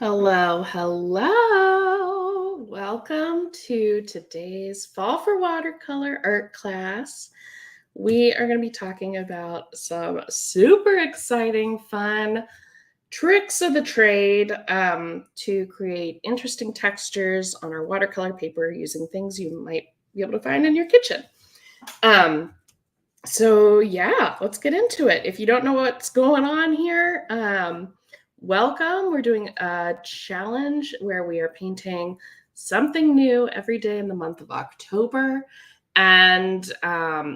Hello, hello. Welcome to today's Fall for Watercolor Art Class. We are going to be talking about some super exciting, fun tricks of the trade to create interesting textures on our watercolor paper using things you might be able to find in your kitchen. So yeah, let's get into it. If you don't know what's going on here, welcome. We're doing a challenge where we are painting something new every day in the month of October. And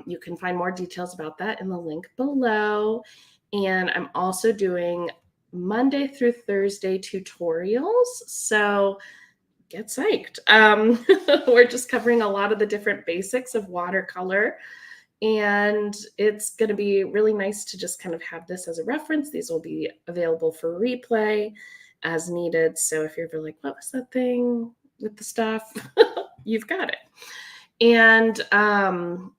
you can find more details about that in the link below. And I'm also doing Monday through Thursday tutorials. So get psyched. We're just covering a lot of the different basics of watercolor. And it's going to be really nice to just kind of have this as a reference. These will be available for replay as needed. So if you're ever like, what was that thing with the stuff? You've got it. And I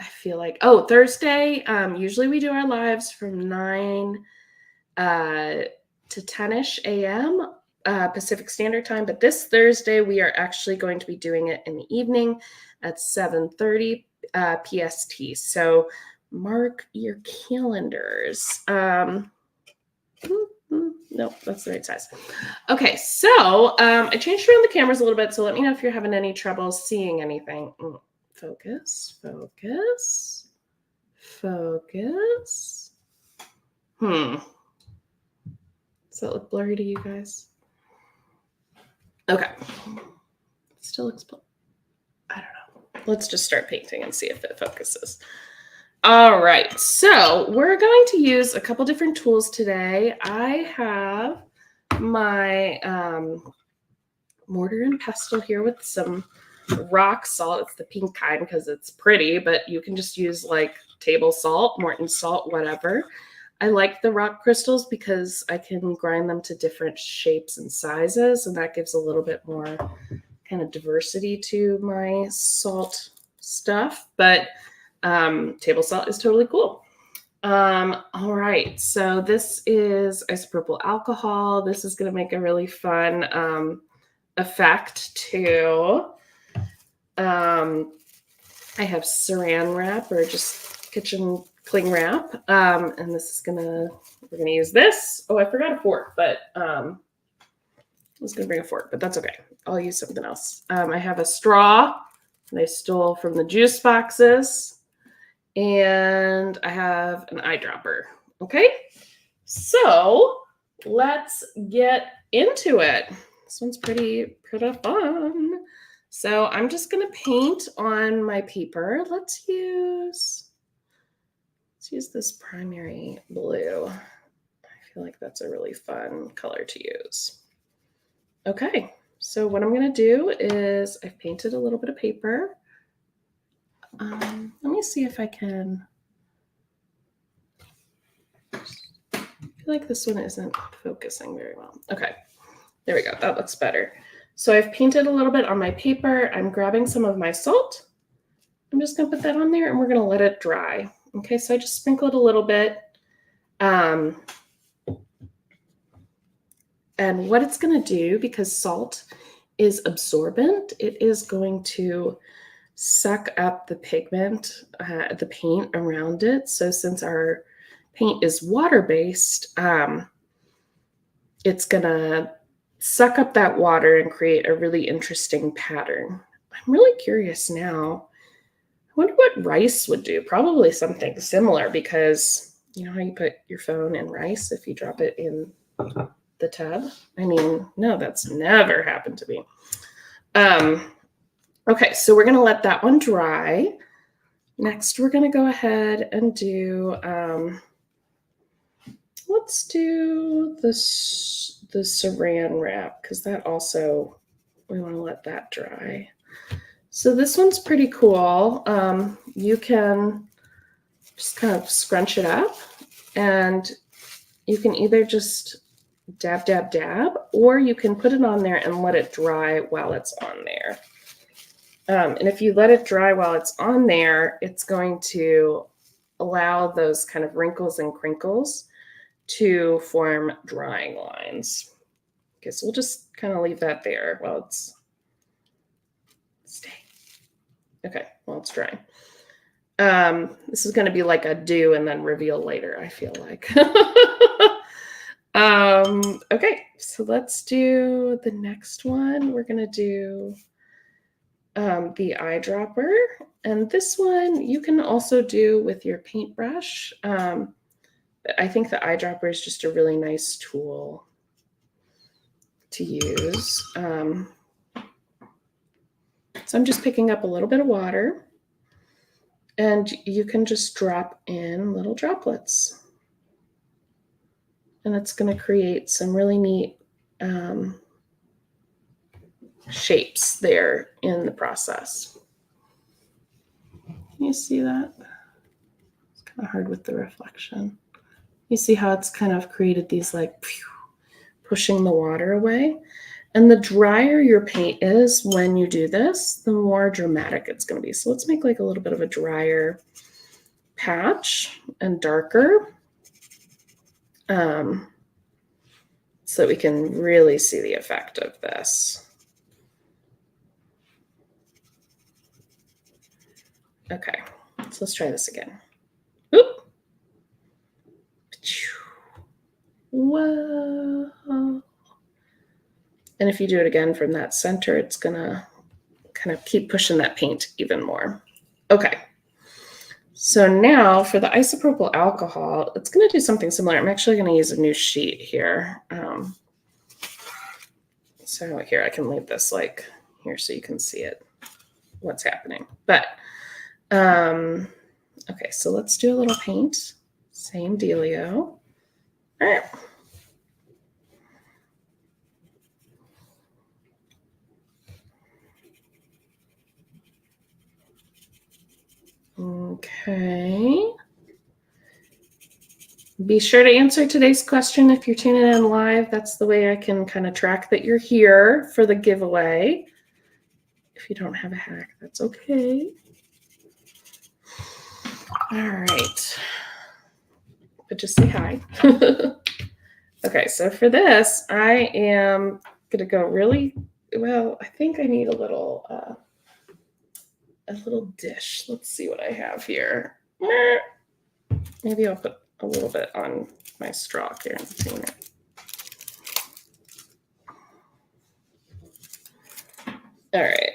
feel like, Thursday, usually we do our lives from 9 to 10-ish a.m. Pacific Standard Time. But this Thursday, we are actually going to be doing it in the evening at 7:30 PST. So mark your calendars. Nope, that's the right size. Okay, so I changed around the cameras a little bit, so let me know if you're having any trouble seeing anything. Focus, focus, focus. Does that look blurry to you guys? Okay. Still looks blurry. I don't know. Let's just start painting and see if it focuses. All right, so we're going to use a couple different tools today. I have my mortar and pestle here with some rock salt. It's the pink kind because it's pretty, but you can just use like table salt, Morton salt, whatever. I like the rock crystals because I can grind them to different shapes and sizes, and that gives a little bit more kind of diversity to my salt stuff. But table salt is totally cool. All right, so this is isopropyl alcohol. This is going to make a really fun effect too. I have saran wrap or just kitchen cling wrap, and we're gonna use this. Oh, I forgot a fork, but I was gonna bring a fork, but that's okay. I'll use something else. I have a straw that I stole from the juice boxes, and I have an eyedropper. Okay, so let's get into it. This one's pretty fun. So I'm just gonna paint on my paper. Let's use this primary blue. I feel like that's a really fun color to use. Okay, so what I'm gonna do is I've painted a little bit of paper. Let me see if I can. I feel like this one isn't focusing very well. Okay, there we go, that looks better. So I've painted a little bit on my paper. I'm grabbing some of my salt. I'm just gonna put that on there and we're gonna let it dry. Okay, so I just sprinkled a little bit. And what it's gonna do, because salt is absorbent, it is going to suck up the pigment, the paint around it. So since our paint is water-based, it's gonna suck up that water and create a really interesting pattern. I'm really curious now. I wonder what rice would do. Probably something similar, because you know how you put your phone in rice if you drop it in the tub? I mean, no, that's never happened to me. Okay, so we're gonna let that one dry. Next, we're gonna go ahead and do, let's do the saran wrap, because that also, we wanna let that dry. So this one's pretty cool. You can just kind of scrunch it up, and you can either just dab, dab, dab, or you can put it on there and let it dry while it's on there. And if you let it dry while it's on there, it's going to allow those kind of wrinkles and crinkles to form drying lines. Okay, so we'll just kind of leave that there while it's staying. Okay, while it's drying. This is going to be like a do and then reveal later, I feel like. Okay, so let's do the next one. We're going to do the eyedropper. And this one you can also do with your paintbrush. I think the eyedropper is just a really nice tool to use. So I'm just picking up a little bit of water, and you can just drop in little droplets. And it's going to create some really neat shapes there in the process. Can you see that? It's kind of hard with the reflection. You see how it's kind of created these like pushing the water away. And the drier your paint is when you do this, the more dramatic it's going to be. So let's make like a little bit of a drier patch and darker, so that we can really see the effect of this. Okay, so let's try this again. Oop. Whoa. And if you do it again from that center, it's gonna kind of keep pushing that paint even more. Okay. So now for the isopropyl alcohol, it's gonna do something similar. I'm actually gonna use a new sheet here. So here, I can leave this like here so you can see it, what's happening. But, okay, so let's do a little paint. Same dealio. All right. Okay. Be sure to answer today's question if you're tuning in live. That's the way I can kind of track that you're here for the giveaway. If you don't have a hack, that's okay. All right. But just say hi. Okay, so for this, I am going to go really, well, I think I need a little dish. Let's see what I have here. Maybe I'll put a little bit on my straw here and clean it. All right.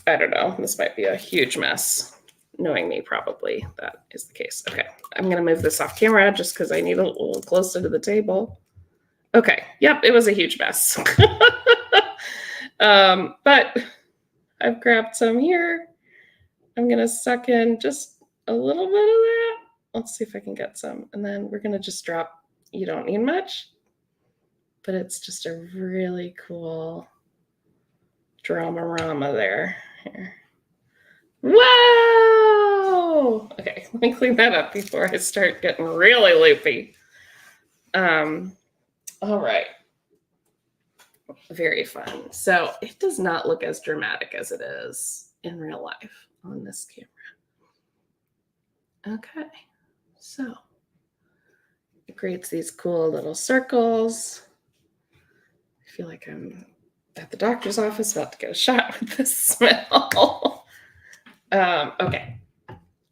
I don't know. This might be a huge mess. Knowing me, probably that is the case. Okay. I'm going to move this off camera just because I need a little closer to the table. Okay. Yep. It was a huge mess. But I've grabbed some here. I'm going to suck in just a little bit of that. Let's see if I can get some. And then we're going to just drop. You don't need much, but it's just a really cool drama-rama there. Here. Whoa! Okay, let me clean that up before I start getting really loopy. All right. Very fun. So it does not look as dramatic as it is in real life on this camera. Okay, so it creates these cool little circles. I feel like I'm at the doctor's office about to get a shot with this smell. Okay,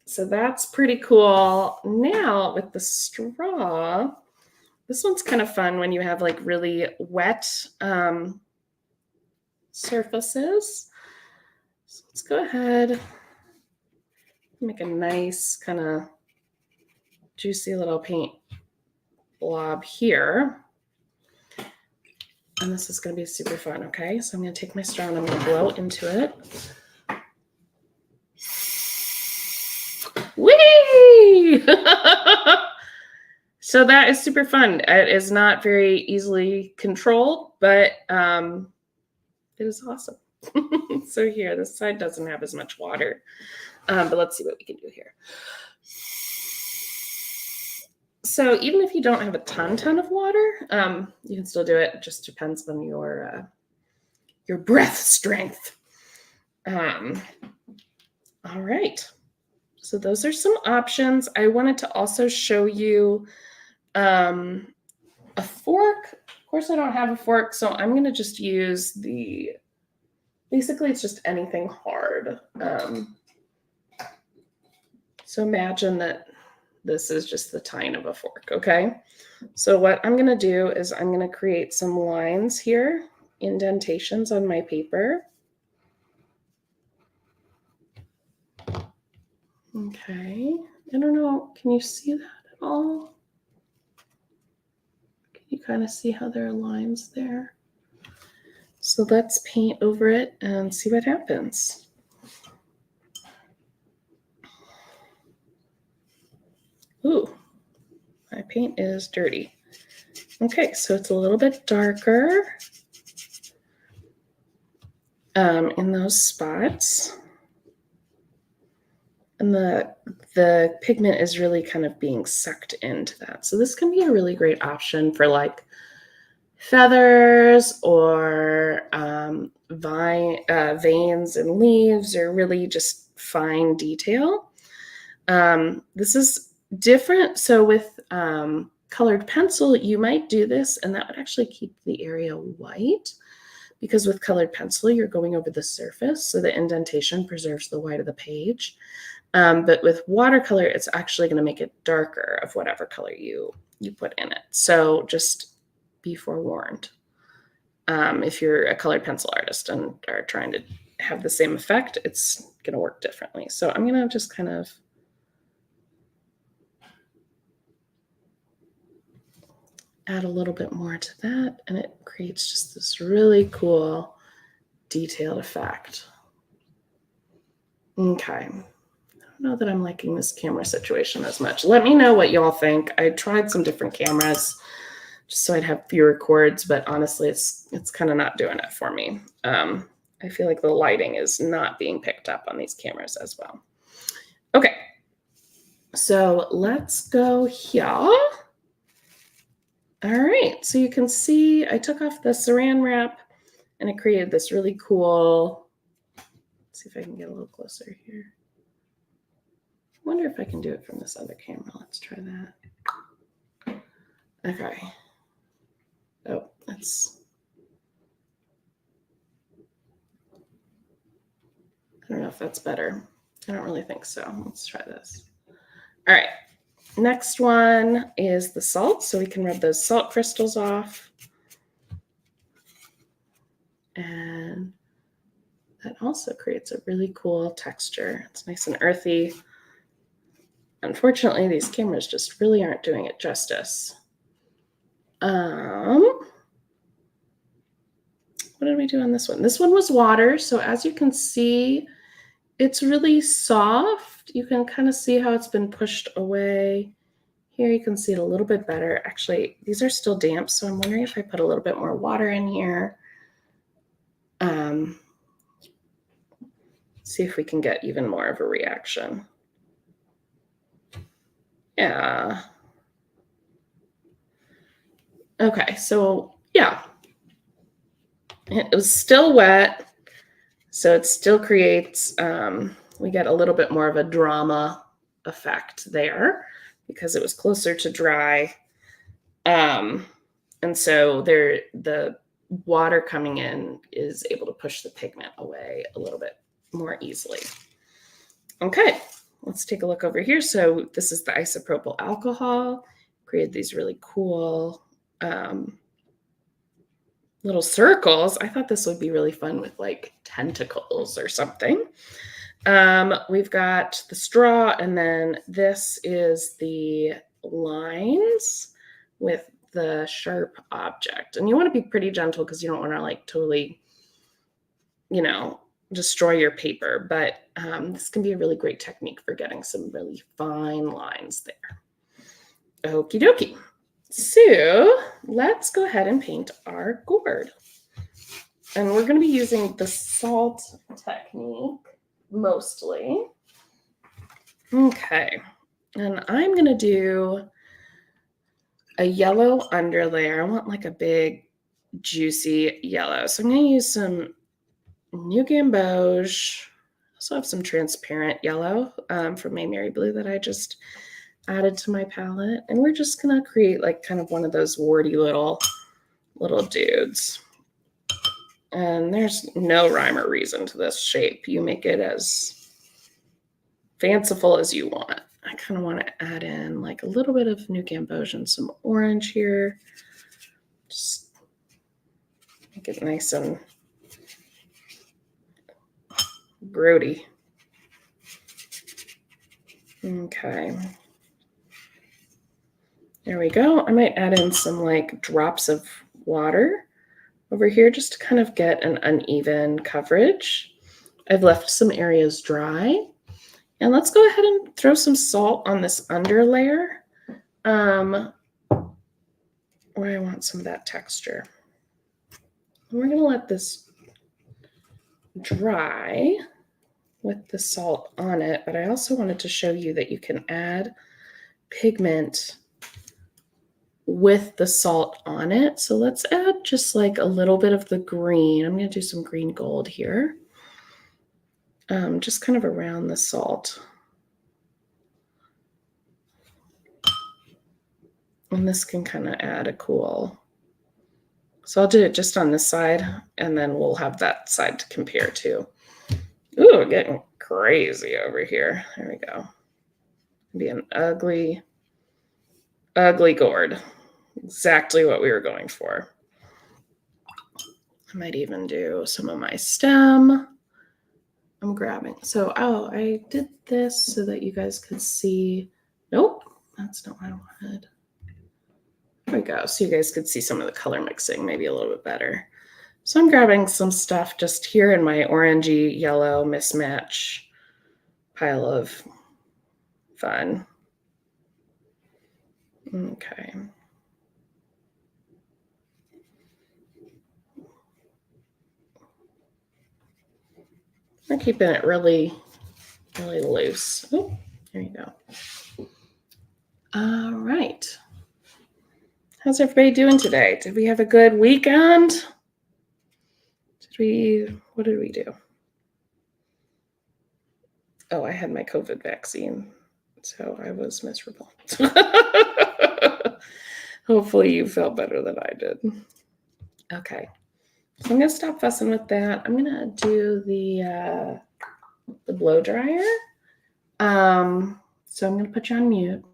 so that's pretty cool. Now with the straw, this one's kind of fun when you have like really wet surfaces. So let's go ahead, make a nice kind of juicy little paint blob here. And this is going to be super fun, okay? So I'm going to take my straw and I'm going to blow into it. Whee! So that is super fun. It is not very easily controlled, but it is awesome. So here, this side doesn't have as much water, but let's see what we can do here. So even if you don't have a ton of water, you can still do it. It just depends on your breath strength. All right. So those are some options. I wanted to also show you a fork. Of course I don't have a fork, so I'm going to just use basically it's just anything hard. So imagine that this is just the tine of a fork, okay? So what I'm going to do is I'm going to create some lines here, indentations on my paper. Okay, I don't know, can you see that at all? Can you kind of see how there are lines there? So let's paint over it and see what happens. Ooh, my paint is dirty. Okay, so it's a little bit darker in those spots. And the pigment is really kind of being sucked into that. So this can be a really great option for like feathers or veins and leaves, or really just fine detail. This is different. So with colored pencil, you might do this and that would actually keep the area white, because with colored pencil, you're going over the surface. So the indentation preserves the white of the page. But with watercolor, it's actually going to make it darker of whatever color you put in it. So just be forewarned. If you're a colored pencil artist and are trying to have the same effect, it's going to work differently. So I'm going to just kind of add a little bit more to that, and it creates just this really cool detailed effect. Okay. I don't know that I'm liking this camera situation as much. Let me know what y'all think. I tried some different cameras just so I'd have fewer cords, but honestly, it's kind of not doing it for me. I feel like the lighting is not being picked up on these cameras as well. Okay, so let's go here. All right, so you can see I took off the saran wrap and it created this really cool, let's see if I can get a little closer here. I wonder if I can do it from this other camera. Let's try that. Okay. Oh, that's, I don't know if that's better. I don't really think so. Let's try this. All right. Next one is the salt. So we can rub those salt crystals off. And that also creates a really cool texture. It's nice and earthy. Unfortunately, these cameras just really aren't doing it justice. What did we do on this one? This one was water. So as you can see, it's really soft. You can kind of see how it's been pushed away. Here you can see it a little bit better. Actually, these are still damp, so I'm wondering if I put a little bit more water in here. See if we can get even more of a reaction. Yeah. Okay, so yeah. It was still wet, so it still creates, we get a little bit more of a drama effect there because it was closer to dry. And so the water coming in is able to push the pigment away a little bit more easily. Okay, let's take a look over here. So this is the isopropyl alcohol. Created these really cool little circles. I thought this would be really fun with like tentacles or something. We've got the straw, and then this is the lines with the sharp object. And you want to be pretty gentle because you don't want to like totally, destroy your paper. But this can be a really great technique for getting some really fine lines there. Okie dokie. So let's go ahead and paint our gourd. And we're going to be using the salt technique mostly. Okay. And I'm going to do a yellow underlayer. I want like a big, juicy yellow. So I'm going to use some New Gamboge. I also have some transparent yellow from my Mary Blue that I just added to my palette. And we're just going to create like kind of one of those warty little little dudes. And there's no rhyme or reason to this shape. You make it as fanciful as you want. I kind of want to add in like a little bit of New Cambodian, some orange here. Just make it nice and grody. Okay. There we go. I might add in some like drops of water over here just to kind of get an uneven coverage. I've left some areas dry. And let's go ahead and throw some salt on this under layer where I want some of that texture. And we're going to let this dry with the salt on it, but I also wanted to show you that you can add pigment with the salt on it. So let's add just like a little bit of the green. I'm going to do some green gold here, just kind of around the salt. And this can kind of add a cool. So I'll do it just on this side, and then we'll have that side to compare to. Ooh, getting crazy over here. There we go. Be an ugly, ugly gourd. Exactly what we were going for. I might even do some of my stem. I'm grabbing. So, oh, I did this so that you guys could see. Nope, that's not what I wanted. There we go. So you guys could see some of the color mixing maybe a little bit better. So I'm grabbing some stuff just here in my orangey yellow mismatch pile of fun. Okay. I'm keeping it really, really loose. Oh, there you go. All right. How's everybody doing today? Did we have a good weekend? What did we do? Oh, I had my COVID vaccine, so I was miserable. Hopefully you felt better than I did. Okay. So I'm going to stop fussing with that. I'm going to do the blow dryer. So I'm going to put you on mute.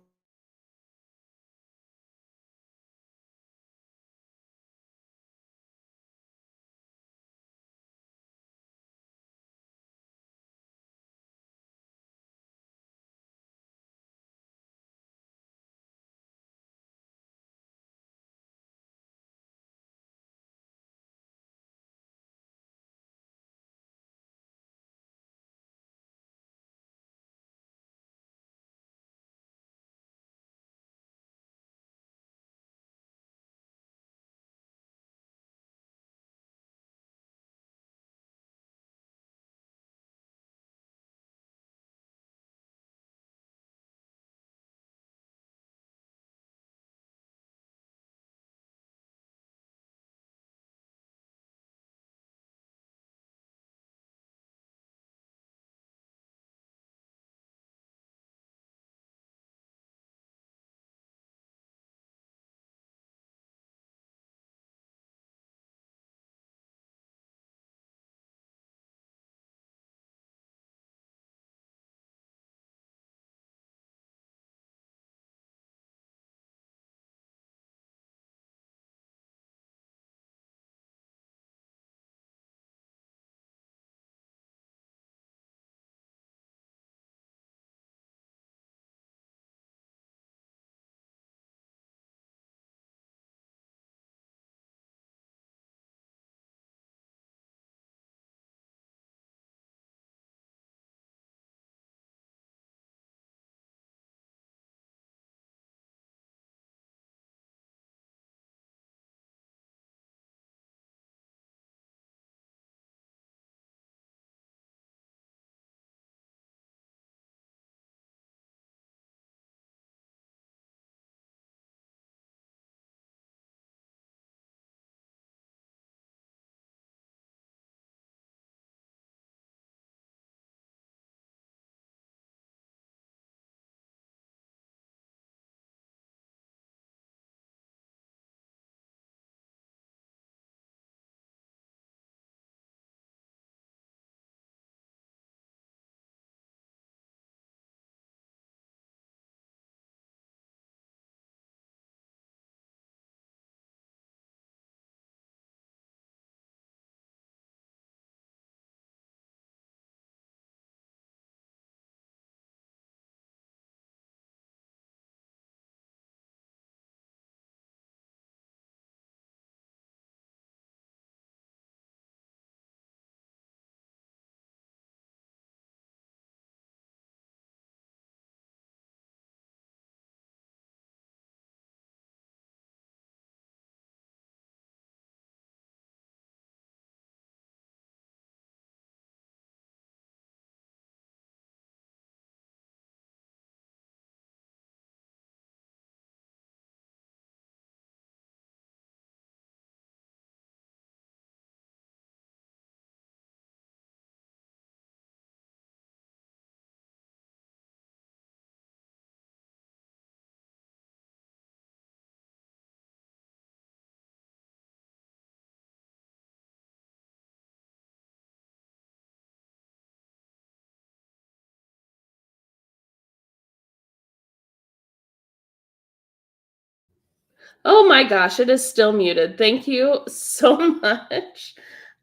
Oh my gosh, it is still muted. Thank you so much.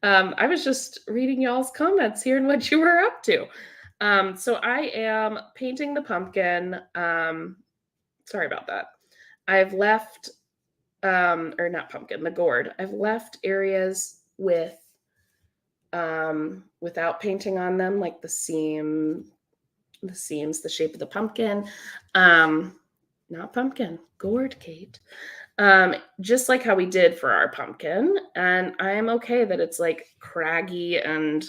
I was just reading y'all's comments here and what you were up to. So I am painting the pumpkin. Sorry about that. I've left, or not pumpkin, the gourd. I've left areas with without painting on them, like the seams, the shape of the pumpkin. Not pumpkin, gourd, Kate. Just like how we did for our pumpkin. And I'm okay that it's like craggy and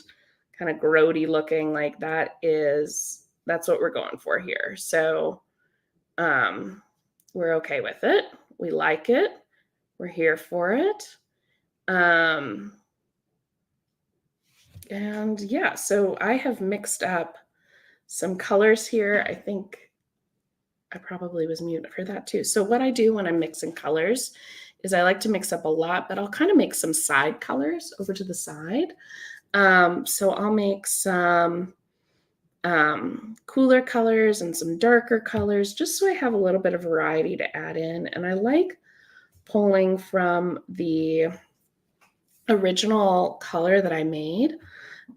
kind of grody looking. Like that's what we're going for here. So we're okay with it. We like it. We're here for it. And yeah, so I have mixed up some colors here. I think I probably was muted for that too. So what I do when I'm mixing colors is I like to mix up a lot, but I'll kind of make some side colors over to the side. So I'll make some cooler colors and some darker colors, just so I have a little bit of variety to add in. And I like pulling from the original color that I made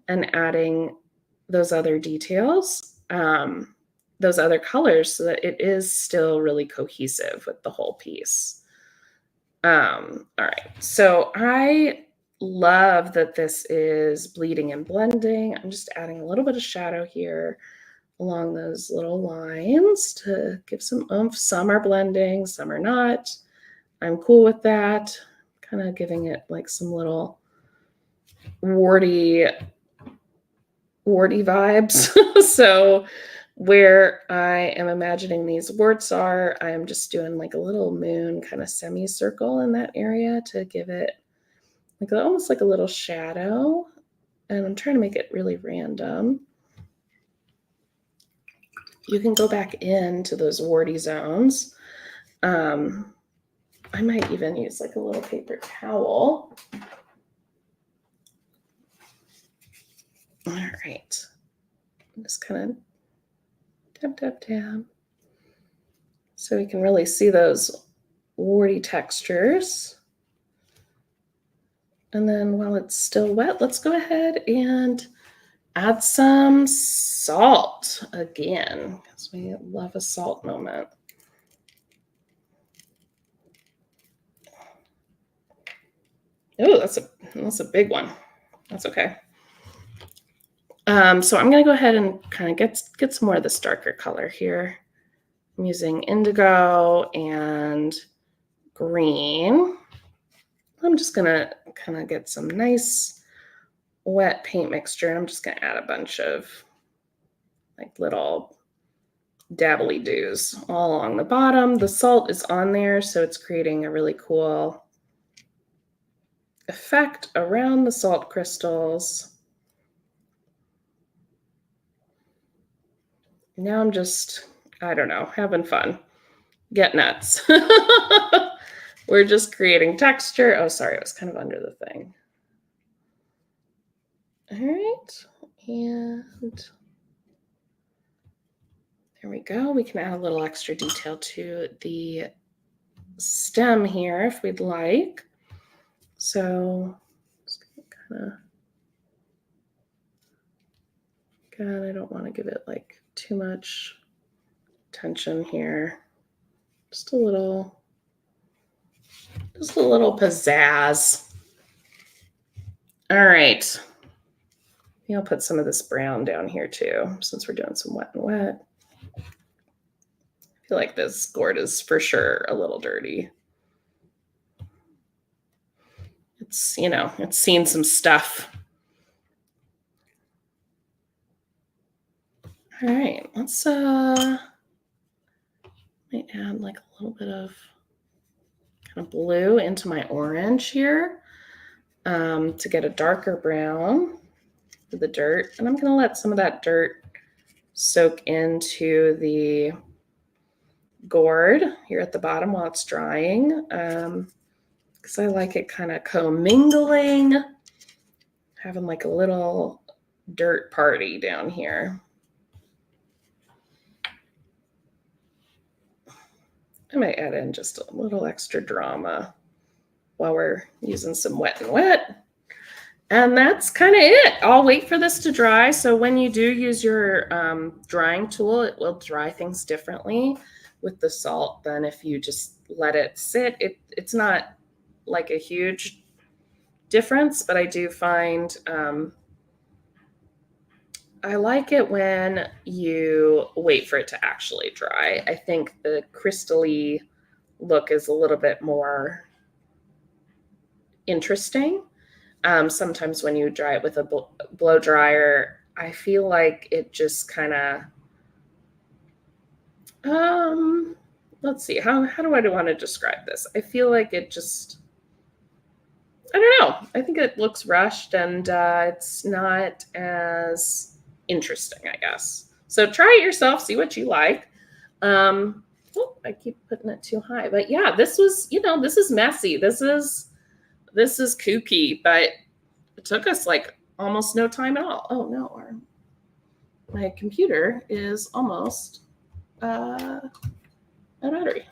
and adding those other details, those other colors, so that it is still really cohesive with the whole piece. All right, so I love that this is bleeding and blending. I'm just adding a little bit of shadow here along those little lines to give some oomph. Some are blending, some are not. I'm cool with that. Kind of giving it like some little warty vibes. So where I am imagining these warts are, I'm just doing like a little moon kind of semicircle in that area to give it like almost like a little shadow. And I'm trying to make it really random. You can go back into those warty zones. I might even use like a little paper towel. All right. Just kind of tap, tap, tap. So we can really see those warty textures. And then while it's still wet, let's go ahead and add some salt again, because we love a salt moment. Oh, that's a big one. That's okay. So I'm going to go ahead and kind of get some more of this darker color here. I'm using indigo and green. I'm just going to kind of get some nice wet paint mixture. And I'm just going to add a bunch of like little dabbly doos all along the bottom. The salt is on there, so it's creating a really cool effect around the salt crystals. Now I'm just, I don't know, having fun. Get nuts. We're just creating texture. Oh, sorry, it was kind of under the thing. All right, and there we go. We can add a little extra detail to the stem here if we'd like. So just kind of, God, I don't want to give it like too much tension here. Just a little pizzazz. All right. Maybe I'll put some of this brown down here too, since we're doing some wet and wet. I feel like this gourd is for sure a little dirty. It's, you know, it's seen some stuff. All right, let's might add like a little bit of kind of blue into my orange here to get a darker brown for the dirt. And I'm gonna let some of that dirt soak into the gourd here at the bottom while it's drying, because I like it kind of commingling, having like a little dirt party down here. I might add in just a little extra drama while we're using some wet and wet. And that's kind of it. I'll wait for this to dry. So when you do use your drying tool, it will dry things differently with the salt than if you just let it sit. It's not like a huge difference, but I do find I like it when you wait for it to actually dry. I think the crystally look is a little bit more interesting. Sometimes when you dry it with a blow dryer, I feel like it just kind of, let's see, how do I want to describe this? I feel like it just, I don't know. I think it looks rushed and it's not as interesting, I guess. So try it yourself, see what you like. Oh, I keep putting it too high, but yeah, this was, this is messy. This is kooky, but it took us like almost no time at all. Oh no, my computer is almost out of battery.